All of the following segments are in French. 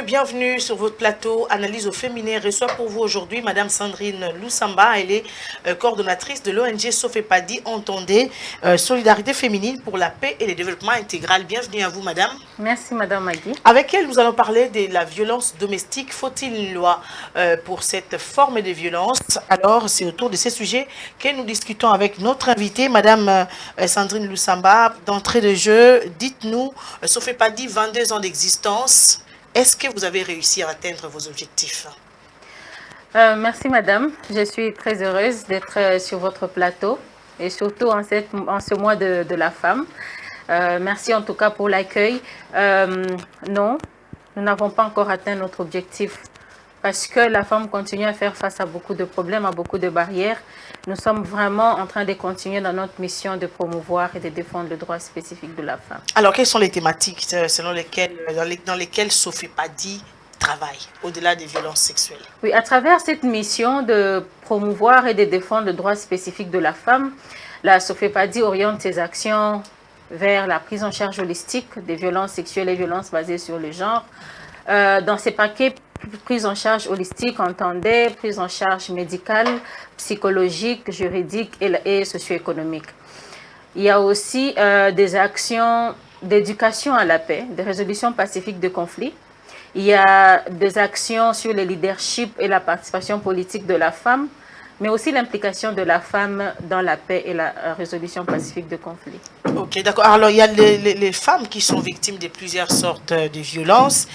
bienvenue sur votre plateau Analyse au féminin. Reçoit pour vous aujourd'hui Madame Sandrine Lusamba. Elle est coordonnatrice de l'ONG Sofepadi, entendez, Solidarité féminine pour la paix et le développement intégral. Bienvenue à vous, Madame. Merci, Madame Magui. Avec elle, nous allons parler de la violence domestique. Faut-il une loi pour cette forme de violence? Alors, c'est autour de ces sujets que nous discutons avec notre invitée, Madame Sandrine Lusamba. D'entrée de jeu, dites-nous, Sofepadi, 22 ans d'existence. Est-ce que vous avez réussi à atteindre vos objectifs? Merci Madame, je suis très heureuse d'être sur votre plateau et surtout en ce mois de la femme. Merci en tout cas pour l'accueil. Non, nous n'avons pas encore atteint notre objectif parce que la femme continue à faire face à beaucoup de problèmes, à beaucoup de barrières. Nous sommes vraiment en train de continuer dans notre mission de promouvoir et de défendre le droit spécifique de la femme. Alors, quelles sont les thématiques dans lesquelles Sofepadi travaille, au-delà des violences sexuelles? Oui, à travers cette mission de promouvoir et de défendre le droit spécifique de la femme, la Sofepadi oriente ses actions vers la prise en charge holistique des violences sexuelles et violences basées sur le genre. Dans ces paquets, prise en charge holistique, entendez, prise en charge médicale, psychologique, juridique et socio-économique. Il y a aussi des actions d'éducation à la paix, de résolution pacifique de conflits. Il y a des actions sur le leadership et la participation politique de la femme, mais aussi l'implication de la femme dans la paix et la résolution pacifique de conflits. Ok, d'accord. Alors, il y a les femmes qui sont victimes de plusieurs sortes de violences,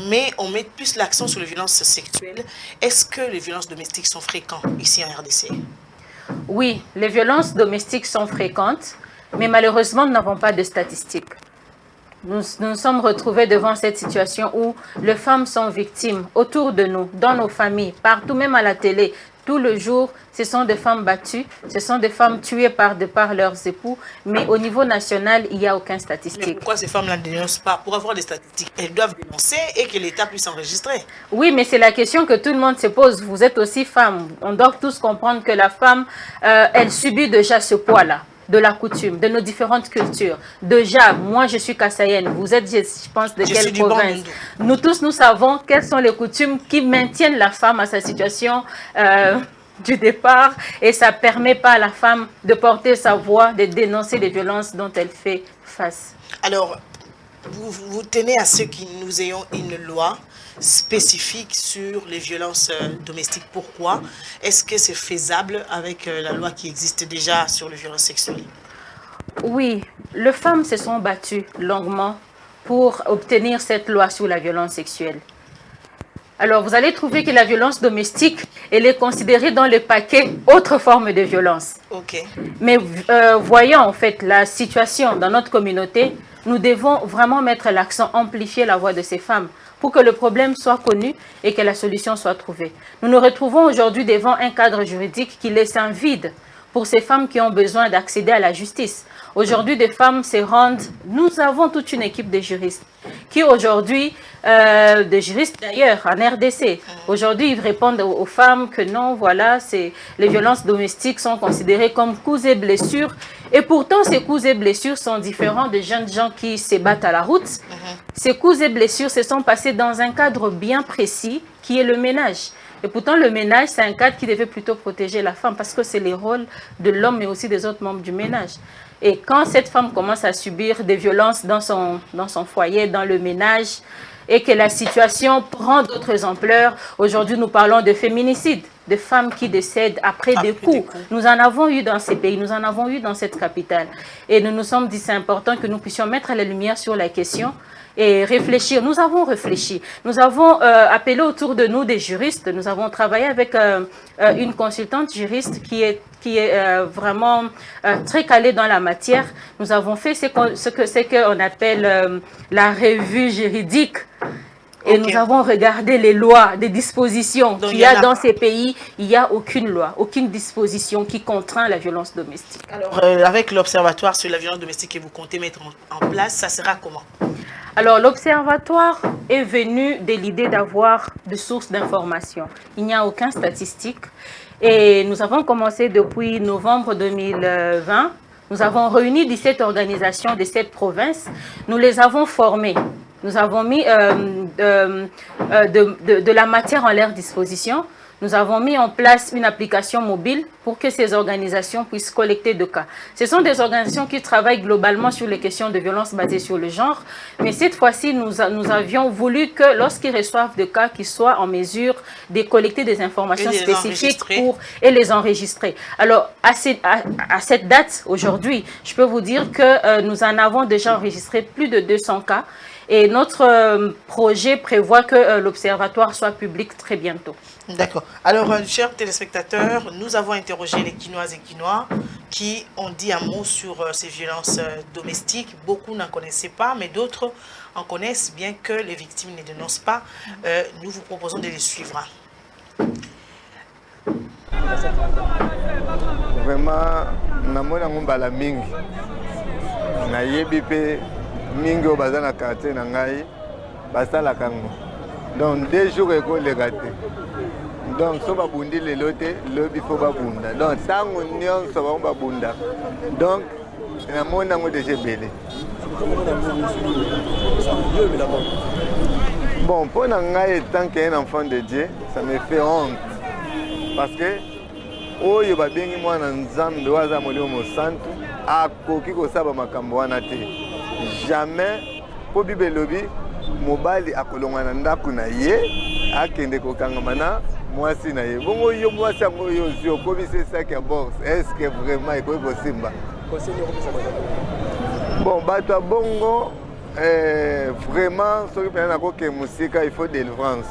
mais on met plus l'accent sur les violences sexuelles. Est-ce que les violences domestiques sont fréquentes ici en RDC? Oui, les violences domestiques sont fréquentes, mais malheureusement, nous n'avons pas de statistiques. Nous nous sommes retrouvés devant cette situation où les femmes sont victimes autour de nous, dans nos familles, partout, même à la télé. Tout le jour, ce sont des femmes battues, ce sont des femmes tuées par leurs époux, mais au niveau national, il n'y a aucune statistique. Mais pourquoi ces femmes-là ne dénoncent pas? Pour avoir des statistiques, elles doivent dénoncer et que l'État puisse enregistrer. Oui, mais c'est la question que tout le monde se pose. Vous êtes aussi femme. On doit tous comprendre que la femme, elle subit déjà ce poids-là de la coutume, de nos différentes cultures. Déjà, moi, je suis kassaïenne. Vous êtes, je pense, de quelle province? Nous tous, nous savons quelles sont les coutumes qui maintiennent la femme à sa situation du départ. Et ça ne permet pas à la femme de porter sa voix, de dénoncer les violences dont elle fait face. Alors, vous tenez à ce que nous ayons une loi spécifique sur les violences domestiques. Pourquoi? Est-ce que c'est faisable avec la loi qui existe déjà sur les violences sexuelles? Oui, les femmes se sont battues longuement pour obtenir cette loi sur la violence sexuelle. Alors, vous allez trouver que la violence domestique, elle est considérée dans le paquet autre forme de violence. Ok. Mais voyant en fait la situation dans notre communauté, nous devons vraiment mettre l'accent, amplifier la voix de ces femmes pour que le problème soit connu et que la solution soit trouvée. Nous nous retrouvons aujourd'hui devant un cadre juridique qui laisse un vide pour ces femmes qui ont besoin d'accéder à la justice. Aujourd'hui, des femmes se rendent... Nous avons toute une équipe de juristes qui aujourd'hui, des juristes d'ailleurs en RDC, aujourd'hui ils répondent aux femmes que non, voilà, les violences domestiques sont considérées comme coups et blessures. Et pourtant, ces coups et blessures sont différents de jeunes gens qui se battent à la route. Ces coups et blessures se sont passés dans un cadre bien précis qui est le ménage. Et pourtant, le ménage, c'est un cadre qui devait plutôt protéger la femme parce que c'est les rôles de l'homme, mais aussi des autres membres du ménage. Et quand cette femme commence à subir des violences dans son foyer, dans le ménage, et que la situation prend d'autres ampleurs, aujourd'hui, nous parlons de féminicide, de femmes qui décèdent après des coups. Nous en avons eu dans ces pays, nous en avons eu dans cette capitale. Et nous nous sommes dit c'est important que nous puissions mettre la lumière sur la question et réfléchir. Nous avons réfléchi. Nous avons appelé autour de nous des juristes. Nous avons travaillé avec une consultante juriste qui est vraiment très calée dans la matière. Nous avons fait ce qu'on appelle la revue juridique. Et nous avons regardé les lois, des dispositions qu'il y a dans ces pays. Il n'y a aucune loi, aucune disposition qui contraint la violence domestique. Alors, avec l'Observatoire sur la violence domestique que vous comptez mettre en place, ça sera comment? Alors, l'Observatoire est venu de l'idée d'avoir des sources d'information. Il n'y a aucune statistique. Et nous avons commencé depuis novembre 2020. Nous avons réuni 17 organisations de cette province. Nous les avons formées. Nous avons mis de la matière en leur disposition. Nous avons mis en place une application mobile pour que ces organisations puissent collecter de cas. Ce sont des organisations qui travaillent globalement sur les questions de violence basées sur le genre, mais cette fois-ci, nous avions voulu que lorsqu'ils reçoivent des cas, qu'ils soient en mesure de collecter des informations spécifiques et les enregistrer. Alors, à cette date, aujourd'hui, je peux vous dire que nous en avons déjà enregistré plus de 200 cas. Et notre projet prévoit que l'observatoire soit public très bientôt. D'accord. Alors, chers téléspectateurs, nous avons interrogé les Quinoises et Quinois qui ont dit un mot sur ces violences domestiques. Beaucoup n'en connaissaient pas, mais d'autres en connaissent, bien que les victimes ne dénoncent pas. Nous vous proposons de les suivre. Vraiment, namona mbala mingi. Na yebi pe mingi o baza na quartier na ngai basala kango. Donc 2 jours eko legate. Donc so babundi lelo te lobi fo babunda. Donc tango nyonso ba babunda. Donc namona ngo déjà belé. Bon, pour ngai tant qu'un enfant de Dieu, ça me fait honte. Parce que oyo babengi mwana nzambe waza molimo mosantu akoki kosaba makambo wana te. Jamais po Bible lobi mobali akolongwa na ndako na ye akende kokangama na mwasi na ye. Bongo yo mwasi yango yo zio komi c'est ça qui aborde. Est-ce que vraiment iko possible? Bon, bato bongo vraiment soki pena na koke musika il faut délivrance.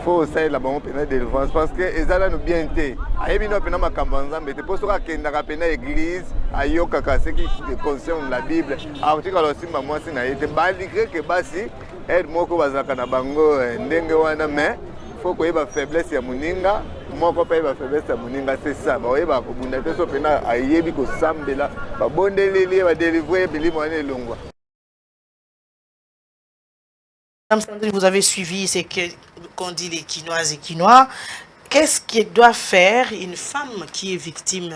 Faut ça la bon pena délivrance parce que ezala no bien té. Ayebi no pena makambo nzambe te poso ka kenda ka pena église ayoka ka ce qui concerne la Bible. Aotika lo simba mwasi na yete malgré que basi aide moko bazaka na bango ndenge wana mais faut ko yeba faiblesse ya muninga moko pa yeba faiblesse ya muninga c'est ça ba yeba ko bunda te so pena ayebi ko sambela ba bondeleli ba délivrer bilimo ane longwa. Madame Sandrine, vous avez suivi ce qu'on dit les Quinoises et Quinois. Qu'est-ce que doit faire une femme qui est victime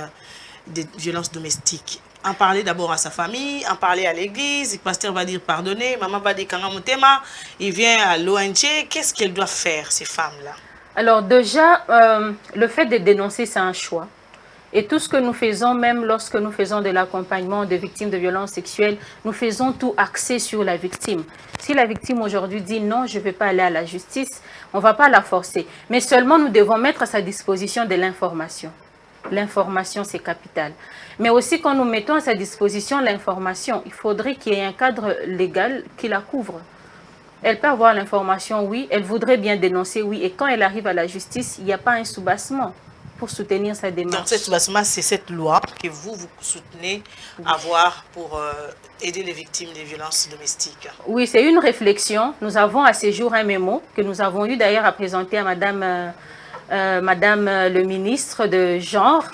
de violences domestiques? En parler d'abord à sa famille, en parler à l'église, le pasteur va dire pardonner, maman va dire kangamutema, il vient à l'ONG. Qu'est-ce qu'elle doit faire, ces femmes-là? Alors déjà, le fait de dénoncer, c'est un choix. Et tout ce que nous faisons, même lorsque nous faisons de l'accompagnement de victimes de violences sexuelles, nous faisons tout axé sur la victime. Si la victime aujourd'hui dit non, je ne vais pas aller à la justice, on ne va pas la forcer. Mais seulement nous devons mettre à sa disposition de l'information. L'information, c'est capital. Mais aussi quand nous mettons à sa disposition l'information, il faudrait qu'il y ait un cadre légal qui la couvre. Elle peut avoir l'information, oui, elle voudrait bien dénoncer, oui, et quand elle arrive à la justice, il n'y a pas un soubassement pour soutenir sa démarche. Donc, cette soubassement, c'est cette loi que vous soutenez avoir pour aider les victimes des violences domestiques. Oui, c'est une réflexion. Nous avons à ce jour un mémo que nous avons eu d'ailleurs à présenter à Madame le ministre de Genre,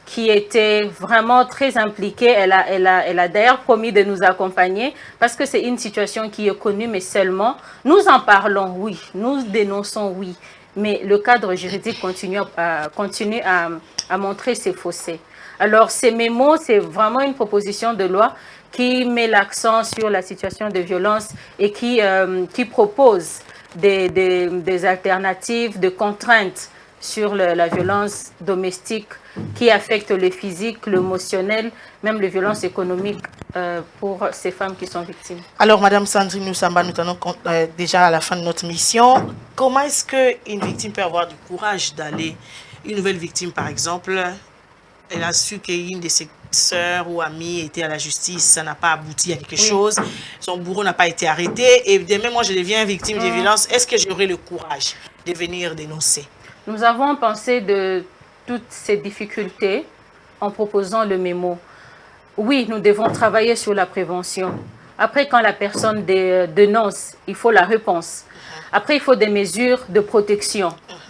qui était vraiment très impliquée. Elle a d'ailleurs promis de nous accompagner parce que c'est une situation qui est connue, mais seulement nous en parlons, oui, nous dénonçons, oui. Mais le cadre juridique continue à montrer ses fossés. Alors, ces mémos, c'est vraiment une proposition de loi qui met l'accent sur la situation de violence et qui propose des alternatives, de contraintes sur la violence domestique qui affecte le physique, l'émotionnel, même les violences économiques pour ces femmes qui sont victimes. Alors, Madame Sandrine Lusamba, nous tenons déjà à la fin de notre mission. Comment est-ce qu'une victime peut avoir du courage d'aller, une nouvelle victime par exemple, elle a su qu'une de ses sœurs ou amies était à la justice, ça n'a pas abouti à quelque chose, son bourreau n'a pas été arrêté, et demain moi je deviens victime de violence, est-ce que j'aurai le courage de venir dénoncer? Nous avons pensé de toutes ces difficultés en proposant le mémo. Oui, nous devons travailler sur la prévention. Après, quand la personne dénonce, il faut la réponse. Après, il faut des mesures de protection.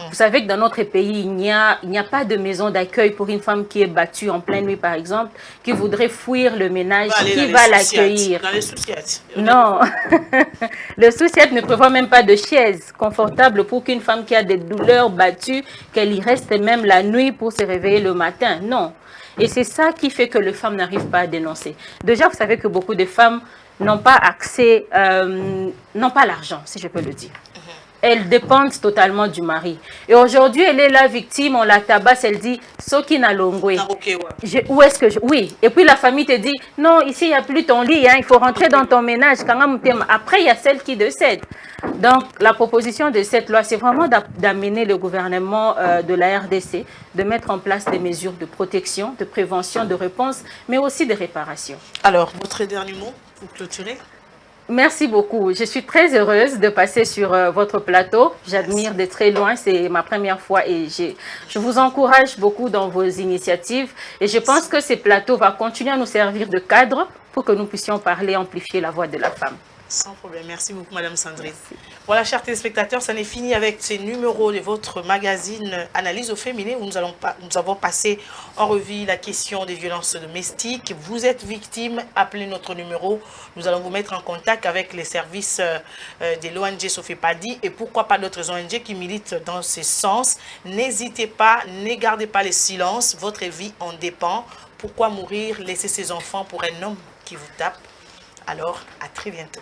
Vous savez que dans notre pays, il n'y a pas de maison d'accueil pour une femme qui est battue en pleine nuit, par exemple, qui voudrait fuir le ménage, qui va l'accueillir. Dans les sous-siètes. Non. Le sous-siète ne prévoit même pas de chaise confortable pour qu'une femme qui a des douleurs battue, qu'elle y reste même la nuit pour se réveiller le matin. Non. Et c'est ça qui fait que les femmes n'arrivent pas à dénoncer. Déjà, vous savez que beaucoup de femmes n'ont pas accès, n'ont pas l'argent, si je peux le dire. Elles dépendent totalement du mari. Et aujourd'hui, elle est la victime, on la tabasse, elle dit « Soki na longwe ». Où est-ce que je... Oui. Et puis la famille te dit « Non, ici, il n'y a plus ton lit, hein, il faut rentrer dans ton ménage. » Après, il y a celle qui décède. Donc, la proposition de cette loi, c'est vraiment d'amener le gouvernement de la RDC, de mettre en place des mesures de protection, de prévention, de réponse, mais aussi de réparation. Alors, votre dernier mot pour clôturer? Merci beaucoup. Je suis très heureuse de passer sur votre plateau. J'admire de très loin. C'est ma première fois et je vous encourage beaucoup dans vos initiatives. Et je pense que ces plateaux vont continuer à nous servir de cadre pour que nous puissions parler, amplifier la voix de la femme. Sans problème. Merci beaucoup, Madame Sandrine. Voilà, chers téléspectateurs, ça n'est fini avec ces numéros de votre magazine Analyse au féminin où nous avons passé en revue la question des violences domestiques. Vous êtes victime, appelez notre numéro. Nous allons vous mettre en contact avec les services de l'ONG Sofepadi et pourquoi pas d'autres ONG qui militent dans ce sens. N'hésitez pas, ne gardez pas le silence. Votre vie en dépend. Pourquoi mourir, laisser ses enfants pour un homme qui vous tape? Alors, à très bientôt.